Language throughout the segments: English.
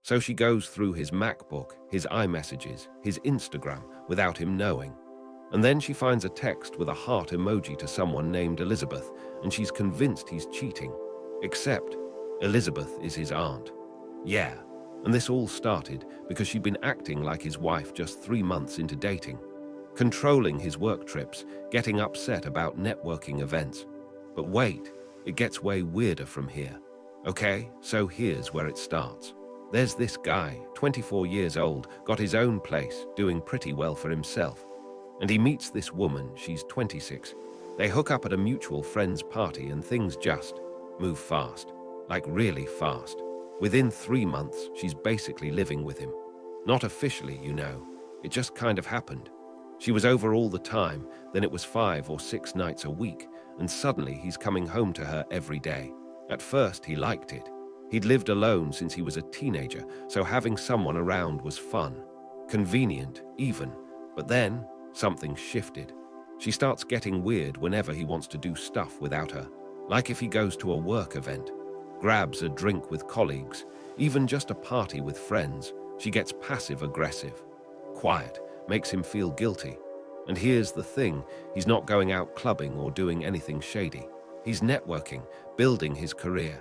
So she goes through his MacBook, his iMessages, his Instagram without him knowing. And then she finds a text with a heart emoji to someone named Elizabeth, and she's convinced he's cheating. Except Elizabeth is his aunt. Yeah, and this all started because she'd been acting like his wife just 3 months into dating, controlling his work trips, getting upset about networking events. But wait, it gets way weirder from here. Okay, so here's where it starts. There's this guy, 24 years old, got his own place, doing pretty well for himself. And he meets this woman, she's 26. They hook up at a mutual friend's party and things just move fast, like really fast. Within 3 months, she's basically living with him. Not officially, you know. It just kind of happened. She was over all the time, then it was 5 or 6 nights a week, and suddenly he's coming home to her every day. At first, he liked it. He'd lived alone since he was a teenager, so having someone around was fun. Convenient, even. But then, something shifted. She starts getting weird whenever he wants to do stuff without her. Like if he goes to a work event, grabs a drink with colleagues, even just a party with friends, she gets passive-aggressive. Quiet, makes him feel guilty. And here's the thing, he's not going out clubbing or doing anything shady. He's networking, building his career,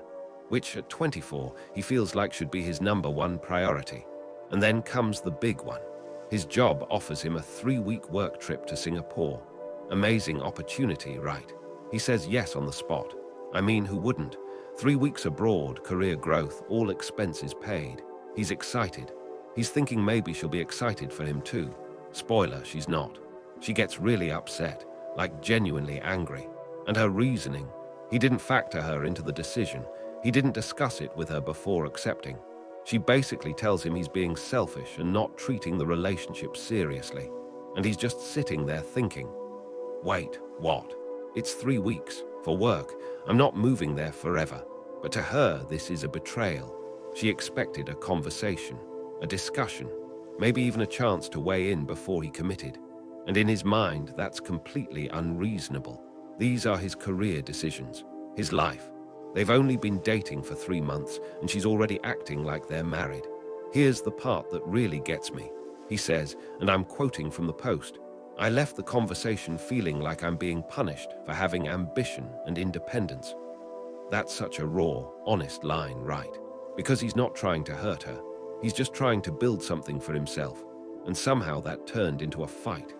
which at 24 he feels like should be his #1 priority. And then comes the big one. His job offers him a 3-week work trip to Singapore. Amazing opportunity, right? He says yes on the spot. I mean, who wouldn't? 3 weeks abroad, career growth, all expenses paid. He's excited. He's thinking maybe she'll be excited for him too. Spoiler, she's not. She gets really upset, like genuinely angry. And her reasoning, he didn't factor her into the decision. He didn't discuss it with her before accepting. She basically tells him he's being selfish and not treating the relationship seriously. And he's just sitting there thinking, wait, what? It's 3 weeks. For work, I'm not moving there forever. But to her, this is a betrayal. She expected a conversation, a discussion, maybe even a chance to weigh in before he committed. And in his mind, that's completely unreasonable. These are his career decisions, his life. They've only been dating for 3 months, and she's already acting like they're married. Here's the part that really gets me. He says, and I'm quoting from the post, I left the conversation feeling like I'm being punished for having ambition and independence. That's such a raw, honest line, right? Because he's not trying to hurt her. He's just trying to build something for himself. And somehow that turned into a fight.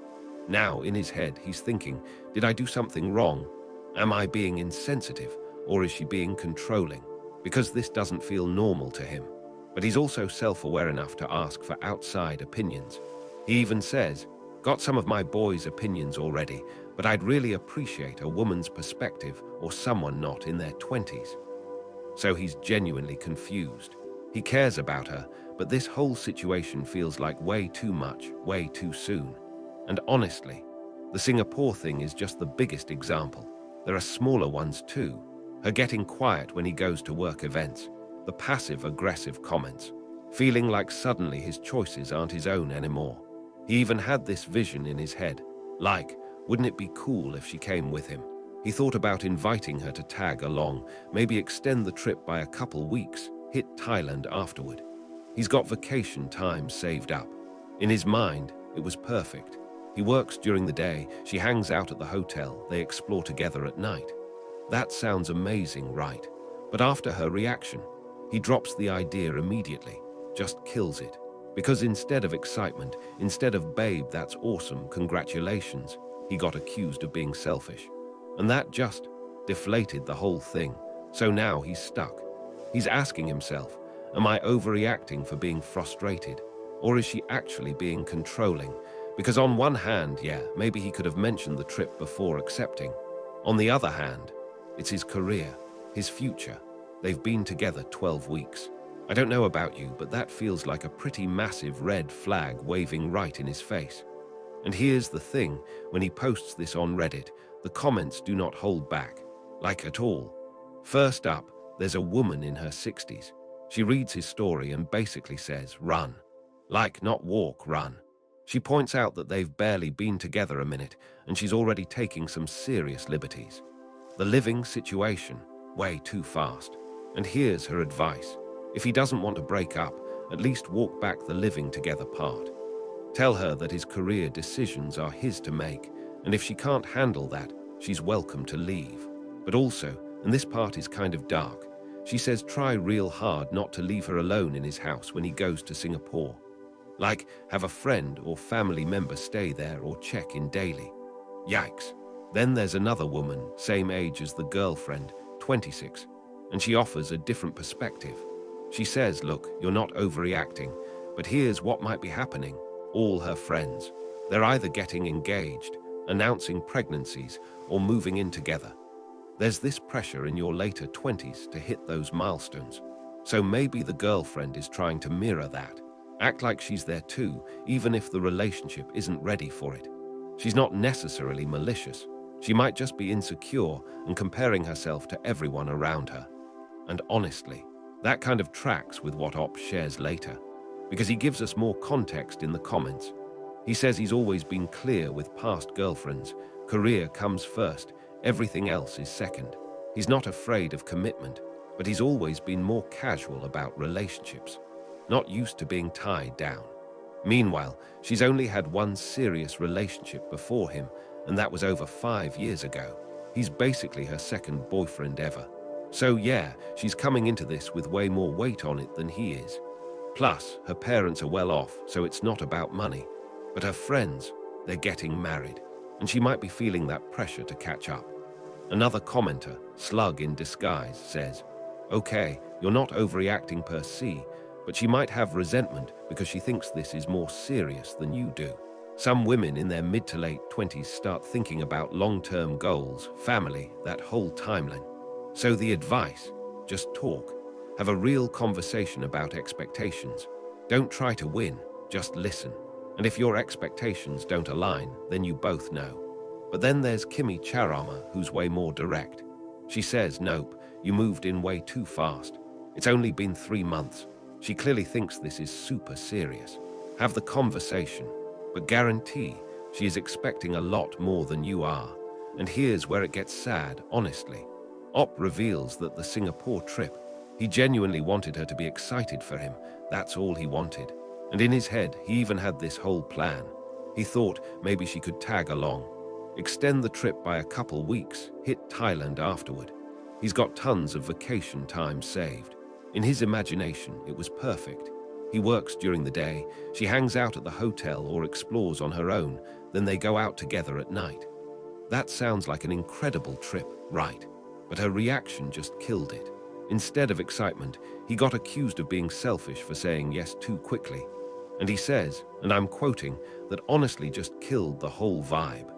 Now, in his head, he's thinking, did I do something wrong? Am I being insensitive? Or is she being controlling? Because this doesn't feel normal to him. But he's also self-aware enough to ask for outside opinions. He even says, got some of my boys' opinions already, but I'd really appreciate a woman's perspective or someone not in their 20s. So he's genuinely confused. He cares about her, but this whole situation feels like way too much, way too soon. And honestly, the Singapore thing is just the biggest example. There are smaller ones too. Her getting quiet when he goes to work events, the passive-aggressive comments, feeling like suddenly his choices aren't his own anymore. He even had this vision in his head, like, wouldn't it be cool if she came with him? He thought about inviting her to tag along, maybe extend the trip by a couple weeks, hit Thailand afterward. He's got vacation time saved up. In his mind, it was perfect. He works during the day, she hangs out at the hotel, they explore together at night. That sounds amazing, right? But after her reaction, he drops the idea immediately, just kills it. Because instead of excitement, instead of babe, that's awesome, congratulations, he got accused of being selfish. And that just deflated the whole thing. So now he's stuck. He's asking himself, am I overreacting for being frustrated? Or is she actually being controlling? Because on one hand, yeah, maybe he could have mentioned the trip before accepting. On the other hand, it's his career, his future. They've been together 12 weeks. I don't know about you, but that feels like a pretty massive red flag waving right in his face. And here's the thing, when he posts this on Reddit, the comments do not hold back, like at all. First up, there's a woman in her 60s. She reads his story and basically says, run. Like, not walk, run. She points out that they've barely been together a minute, and she's already taking some serious liberties. The living situation, way too fast. And here's her advice. If he doesn't want to break up, at least walk back the living together part. Tell her that his career decisions are his to make, and if she can't handle that, she's welcome to leave. But also, and this part is kind of dark, she says try real hard not to leave her alone in his house when he goes to Singapore. Like, have a friend or family member stay there or check in daily. Yikes. Then there's another woman, same age as the girlfriend, 26, and she offers a different perspective. She says, look, you're not overreacting, but here's what might be happening. All her friends, they're either getting engaged, announcing pregnancies, or moving in together. There's this pressure in your later 20s to hit those milestones. So maybe the girlfriend is trying to mirror that. Act like she's there too, even if the relationship isn't ready for it. She's not necessarily malicious. She might just be insecure and comparing herself to everyone around her. And honestly, that kind of tracks with what Op shares later, because he gives us more context in the comments. He says he's always been clear with past girlfriends. Career comes first, everything else is second. He's not afraid of commitment, but he's always been more casual about relationships, not used to being tied down. Meanwhile, she's only had one serious relationship before him, and that was over 5 years ago. He's basically her second boyfriend ever. So yeah, she's coming into this with way more weight on it than he is. Plus, her parents are well off, so it's not about money. But her friends, they're getting married, and she might be feeling that pressure to catch up. Another commenter, Slug in Disguise, says, okay, you're not overreacting per se, but she might have resentment because she thinks this is more serious than you do. Some women in their mid to late 20s start thinking about long-term goals, family, that whole timeline. So the advice, just talk. Have a real conversation about expectations. Don't try to win, just listen. And if your expectations don't align, then you both know. But then there's Kimi Charama, who's way more direct. She says, nope, you moved in way too fast. It's only been 3 months. She clearly thinks this is super serious. Have the conversation, but guarantee she is expecting a lot more than you are. And here's where it gets sad, honestly. Op reveals that the Singapore trip, he genuinely wanted her to be excited for him. That's all he wanted. And in his head, he even had this whole plan. He thought maybe she could tag along, extend the trip by a couple weeks, hit Thailand afterward. He's got tons of vacation time saved. In his imagination, it was perfect. He works during the day, she hangs out at the hotel or explores on her own, then they go out together at night. That sounds like an incredible trip, right? But her reaction just killed it. Instead of excitement, he got accused of being selfish for saying yes too quickly. And he says, and I'm quoting, that honestly just killed the whole vibe.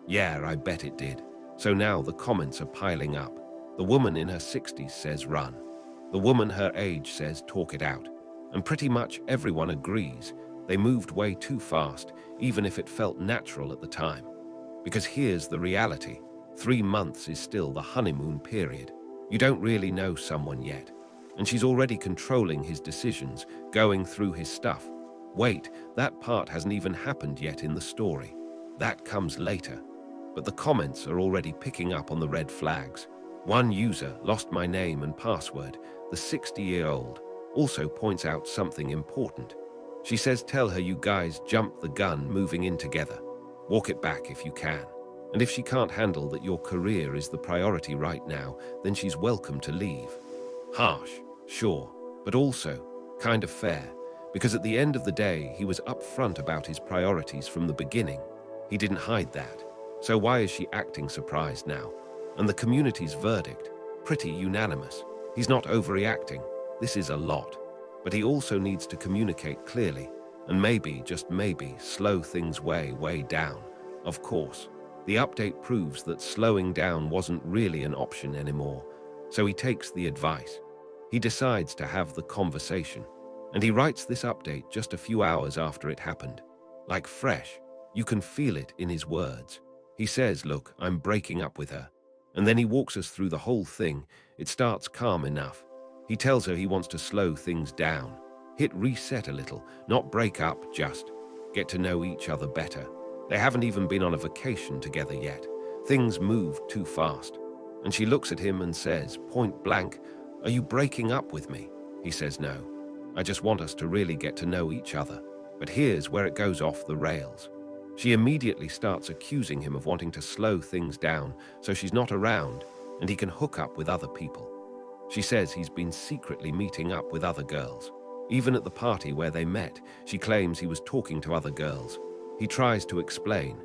Yeah, I bet it did. So now the comments are piling up. The woman in her 60s says run. The woman her age says talk it out. And pretty much everyone agrees they moved way too fast, even if it felt natural at the time. Because here's the reality. 3 months is still the honeymoon period. You don't really know someone yet. And she's already controlling his decisions, going through his stuff. Wait, that part hasn't even happened yet in the story. That comes later. But the comments are already picking up on the red flags. One user, lost my name and password, the 60-year-old, also points out something important. She says tell her you guys jumped the gun moving in together. Walk it back if you can. And if she can't handle that your career is the priority right now, then she's welcome to leave. Harsh, sure, but also kind of fair, because at the end of the day, he was upfront about his priorities from the beginning. He didn't hide that. So why is she acting surprised now? And the community's verdict, pretty unanimous. He's not overreacting. This is a lot. But he also needs to communicate clearly, and maybe, just maybe, slow things way down. Of course, the update proves that slowing down wasn't really an option anymore, so he takes the advice. He decides to have the conversation, and he writes this update just a few hours after it happened. Like fresh, you can feel it in his words. He says, look, I'm breaking up with her. And then he walks us through the whole thing. It starts calm enough. He tells her he wants to slow things down. Hit reset a little, not break up, just get to know each other better. They haven't even been on a vacation together yet. Things move too fast. And she looks at him and says, point blank, are you breaking up with me? He says no. I just want us to really get to know each other. But here's where it goes off the rails. She immediately starts accusing him of wanting to slow things down so she's not around and he can hook up with other people. She says he's been secretly meeting up with other girls. Even at the party where they met, she claims he was talking to other girls. He tries to explain.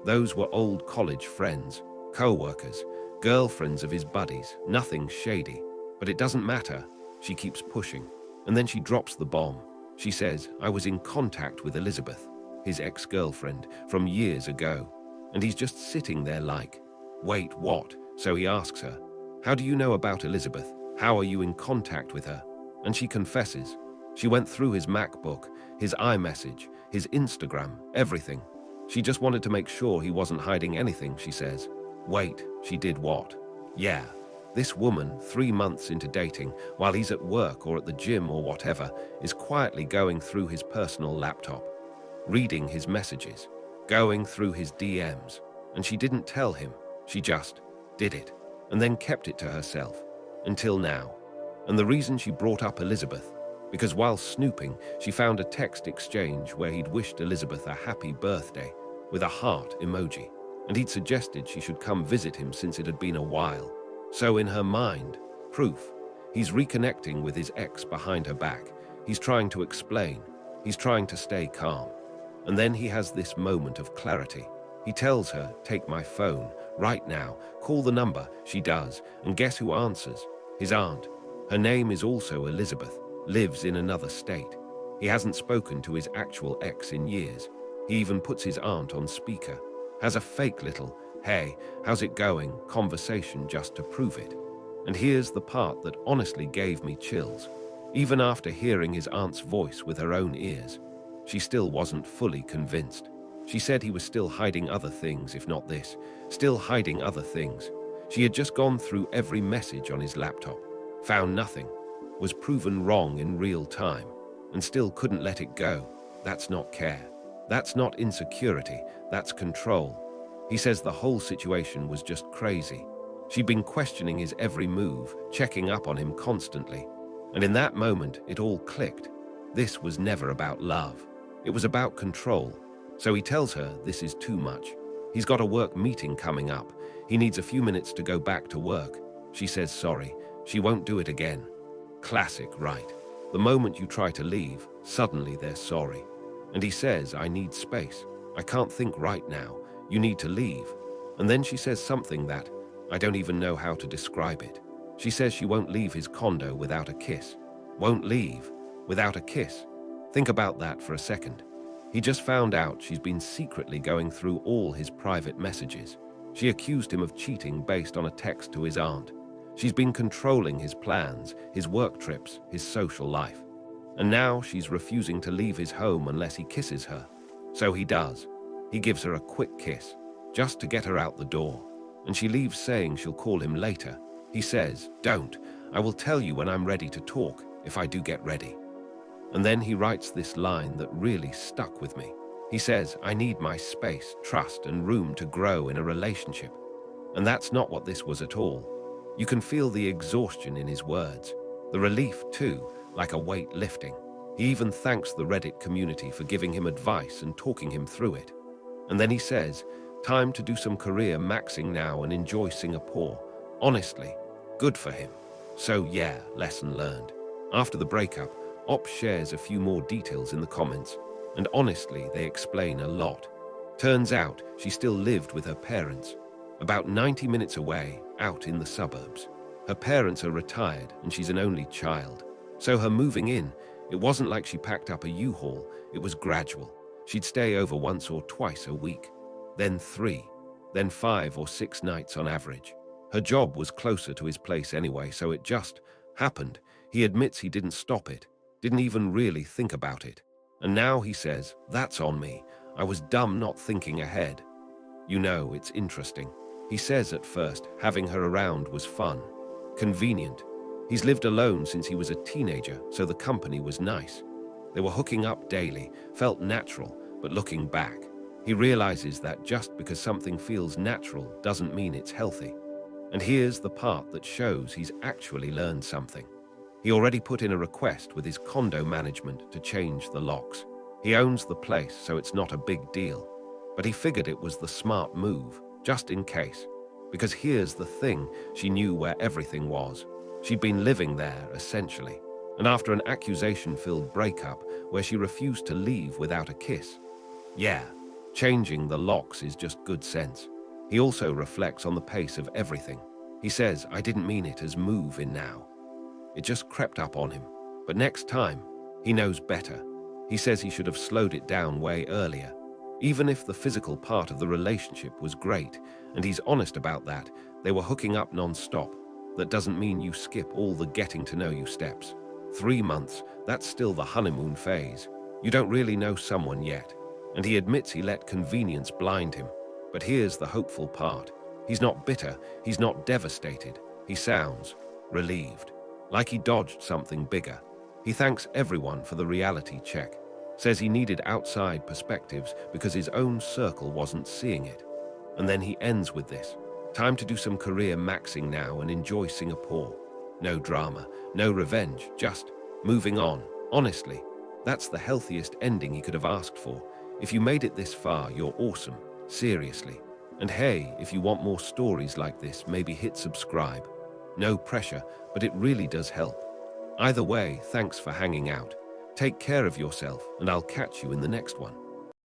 Those were old college friends, co-workers, girlfriends of his buddies, nothing shady. But it doesn't matter. She keeps pushing. And then she drops the bomb. She says, I was in contact with Elizabeth, his ex-girlfriend, from years ago. And he's just sitting there like, wait, what? So he asks her, how do you know about Elizabeth? How are you in contact with her? And she confesses. She went through his MacBook, his iMessage, his Instagram, everything. She just wanted to make sure he wasn't hiding anything, she says. Wait, she did what? Yeah, this woman, 3 months into dating, while he's at work or at the gym or whatever, is quietly going through his personal laptop, reading his messages, going through his DMs. And she didn't tell him, she just did it, and then kept it to herself, until now. And the reason she brought up Elizabeth, because while snooping, she found a text exchange where he'd wished Elizabeth a happy birthday with a heart emoji, and he'd suggested she should come visit him since it had been a while. So in her mind, proof, he's reconnecting with his ex behind her back. He's trying to explain. He's trying to stay calm. And then he has this moment of clarity. He tells her, take my phone, right now, call the number. She does, and guess who answers? His aunt. Her name is also Elizabeth, lives in another state. He hasn't spoken to his actual ex in years. He even puts his aunt on speaker, has a fake little, hey, how's it going, conversation just to prove it. And here's the part that honestly gave me chills. Even after hearing his aunt's voice with her own ears, she still wasn't fully convinced. She said he was still hiding other things, if not this, still hiding other things. She had just gone through every message on his laptop, found nothing, was proven wrong in real time, and still couldn't let it go. That's not care. That's not insecurity, that's control. He says the whole situation was just crazy. She'd been questioning his every move, checking up on him constantly. And in that moment, it all clicked. This was never about love. It was about control. So he tells her this is too much. He's got a work meeting coming up. He needs a few minutes to go back to work. She says sorry. She won't do it again. Classic, right? The moment you try to leave, suddenly they're sorry. And he says, I need space. I can't think right now. You need to leave. And then she says something that, I don't even know how to describe it. She says she won't leave his condo without a kiss. Won't leave without a kiss. Think about that for a second. He just found out she's been secretly going through all his private messages. She accused him of cheating based on a text to his aunt. She's been controlling his plans, his work trips, his social life. And now she's refusing to leave his home unless he kisses her. So he does. He gives her a quick kiss, just to get her out the door. And she leaves saying she'll call him later. He says, don't. I will tell you when I'm ready to talk, if I do get ready. And then he writes this line that really stuck with me. He says, I need my space, trust, and room to grow in a relationship. And that's not what this was at all. You can feel the exhaustion in his words. The relief, too, like a weight lifting. He even thanks the Reddit community for giving him advice and talking him through it. And then he says, time to do some career maxing now and enjoy Singapore. Honestly, good for him. So yeah, lesson learned. After the breakup, Op shares a few more details in the comments, and honestly, they explain a lot. Turns out she still lived with her parents, about 90 minutes away, out in the suburbs. Her parents are retired and she's an only child. So her moving in, it wasn't like she packed up a U-Haul, it was gradual. She'd stay over once or twice a week, then 3, then 5 or 6 nights on average. Her job was closer to his place anyway, so it just happened. He admits he didn't stop it, didn't even really think about it. And now he says, that's on me. I was dumb not thinking ahead. You know, it's interesting. He says at first, having her around was fun, convenient. He's lived alone since he was a teenager, so the company was nice. They were hooking up daily, felt natural, but looking back, he realizes that just because something feels natural doesn't mean it's healthy. And here's the part that shows he's actually learned something. He already put in a request with his condo management to change the locks. He owns the place, so it's not a big deal. But he figured it was the smart move, just in case. Because here's the thing, she knew where everything was. She'd been living there, essentially. And after an accusation-filled breakup where she refused to leave without a kiss. Yeah, changing the locks is just good sense. He also reflects on the pace of everything. He says, I didn't mean it as move in now. It just crept up on him. But next time, he knows better. He says he should have slowed it down way earlier. Even if the physical part of the relationship was great, and he's honest about that, they were hooking up non-stop. That doesn't mean you skip all the getting to know you steps. 3 months, that's still the honeymoon phase. You don't really know someone yet. And he admits he let convenience blind him. But here's the hopeful part. He's not bitter, he's not devastated. He sounds relieved, like he dodged something bigger. He thanks everyone for the reality check. Says he needed outside perspectives because his own circle wasn't seeing it. And then he ends with this. Time to do some career maxing now and enjoy Singapore. No drama, no revenge, just moving on. Honestly, that's the healthiest ending he could have asked for. If you made it this far, you're awesome. Seriously. And hey, if you want more stories like this, maybe hit subscribe. No pressure, but it really does help. Either way, thanks for hanging out. Take care of yourself, and I'll catch you in the next one.